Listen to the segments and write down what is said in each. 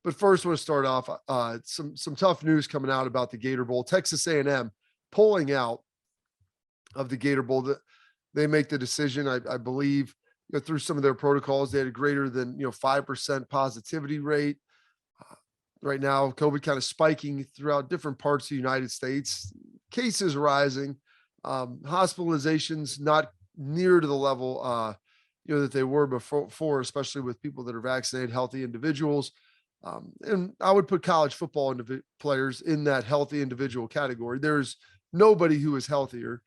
But first, I want to start off some tough news coming out about the Gator Bowl. Texas A&M pulling out of the Gator Bowl. They make the decision, I believe, through some of their protocols, they had a greater than 5% positivity rate. Right now, COVID kind of spiking throughout different parts of the United States. Cases rising, hospitalizations not near to the level that they were before, especially with people that are vaccinated, healthy individuals. And I would put college football players in that healthy individual category. There's nobody who is healthier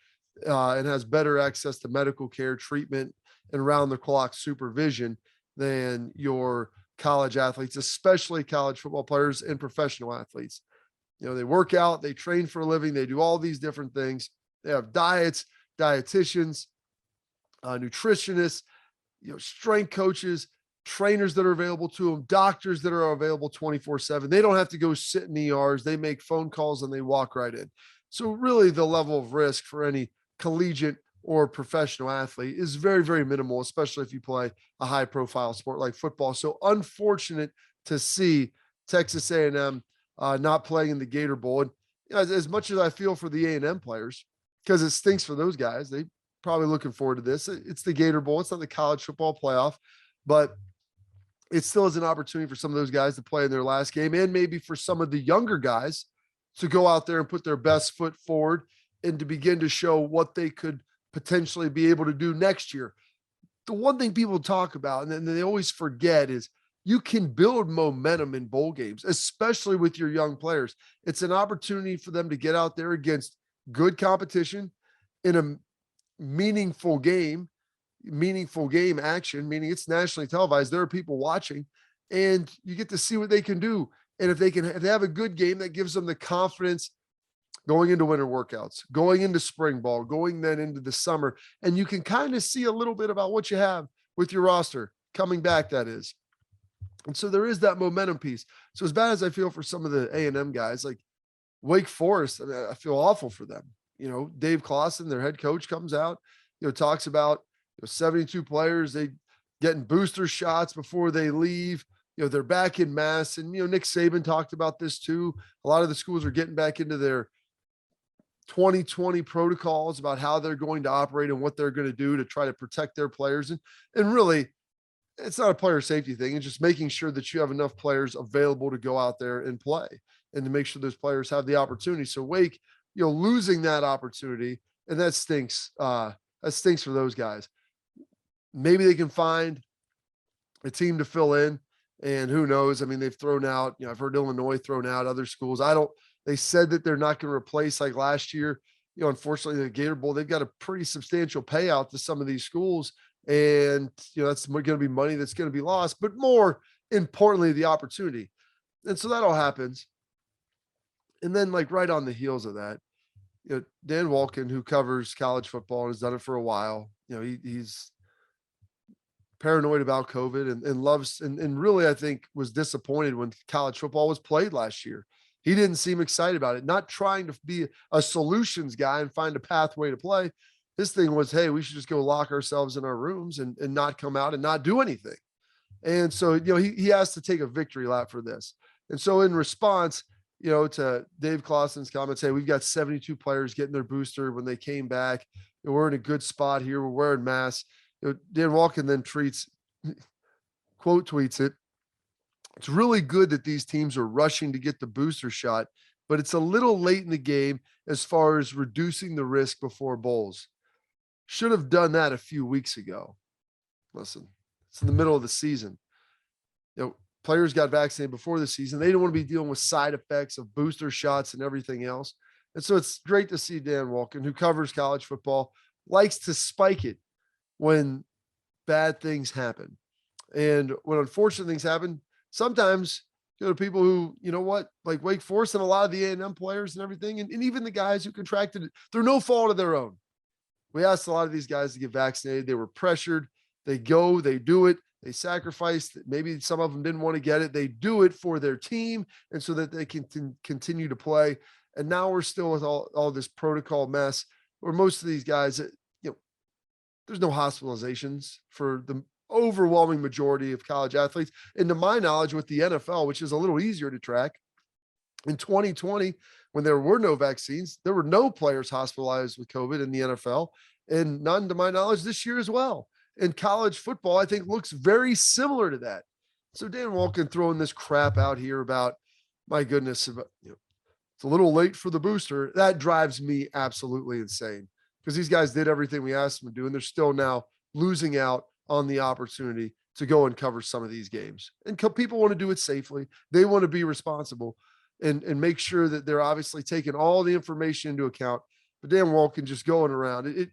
and has better access to medical care, treatment, and round the clock supervision than your college athletes, especially college football players and professional athletes. They work out, they train for a living, they do all these different things. They have diets, dietitians, nutritionists, strength coaches, trainers that are available to them, doctors that are available 24/7. They don't have to go sit in ERs. They make phone calls and they walk right in. So really the level of risk for any collegiate or professional athlete is very, very minimal, especially if you play a high profile sport like football. So unfortunate to see Texas A&M not playing in the Gator Bowl. And as much as I feel for the A&M players, because it stinks for those guys, they probably looking forward to this. It's the Gator Bowl. It's not the college football playoff, but it still is an opportunity for some of those guys to play in their last game, and maybe for some of the younger guys to go out there and put their best foot forward and to begin to show what they could potentially be able to do next year. The one thing people talk about, and then they always forget, is you can build momentum in bowl games, especially with your young players. It's an opportunity for them to get out there against good competition in a meaningful game action, meaning it's nationally televised. There are people watching, and you get to see what they can do. And if they have a good game, that gives them the confidence going into winter workouts, going into spring ball, going then into the summer. And you can kind of see a little bit about what you have with your roster coming back, that is. And so there is that momentum piece. So as bad as I feel for some of the A&M guys, like Wake Forest, I feel awful for them. Dave Clawson, their head coach, comes out, talks about 72 players, they getting booster shots before they leave. They're back in mass. And, Nick Saban talked about this too. A lot of the schools are getting back into their 2020 protocols about how they're going to operate and what they're going to do to try to protect their players. And really, it's not a player safety thing. It's just making sure that you have enough players available to go out there and play and to make sure those players have the opportunity. So Wake, losing that opportunity, and that stinks. That stinks for those guys. Maybe they can find a team to fill in, and who knows? I mean, they've thrown out, I've heard Illinois thrown out, other schools. They said that they're not going to replace like last year. Unfortunately, the Gator Bowl, they've got a pretty substantial payout to some of these schools. And, that's going to be money that's going to be lost, but more importantly, the opportunity. And so that all happens. And then like right on the heels of that, Dan Walken, who covers college football and has done it for a while, he's paranoid about COVID and loves, and really, I think was disappointed when college football was played last year. He didn't seem excited about it, not trying to be a solutions guy and find a pathway to play. His thing was, hey, we should just go lock ourselves in our rooms and not come out and not do anything. And so, he has to take a victory lap for this. And so in response, to Dave Clawson's comments, hey, we've got 72 players getting their booster when they came back. We're in a good spot here. We're wearing masks. Dan Walken then tweets it. It's really good that these teams are rushing to get the booster shot, but it's a little late in the game as far as reducing the risk before bowls. Should have done that a few weeks ago. Listen, it's in the middle of the season. Players got vaccinated before the season. They didn't want to be dealing with side effects of booster shots and everything else. And so it's great to see Dan Walken, who covers college football, likes to spike it when bad things happen. And when unfortunate things happen, sometimes, people who, like Wake Forest and a lot of the A&M players and everything, and even the guys who contracted it, they're no fault of their own. We asked a lot of these guys to get vaccinated. They were pressured. They go, they do it. They sacrificed. Maybe some of them didn't want to get it. They do it for their team and so that they can continue to play. And now we're still with all this protocol mess where most of these guys, there's no hospitalizations for the overwhelming majority of college athletes. And to my knowledge, with the NFL, which is a little easier to track, in 2020, when there were no vaccines, there were no players hospitalized with COVID in the NFL, and none to my knowledge this year as well. And college football, I think, looks very similar to that. So Dan Wolken throwing this crap out here about, my goodness, about, it's a little late for the booster. That drives me absolutely insane, because these guys did everything we asked them to do, and they're still now losing out on the opportunity to go and cover some of these games. And people want to do it safely. They want to be responsible and make sure that they're obviously taking all the information into account. But Dan Wolken just going around it's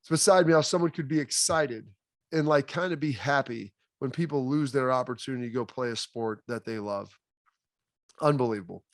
beside me how someone could be excited and like kind of be happy when people lose their opportunity to go play a sport that they love. Unbelievable.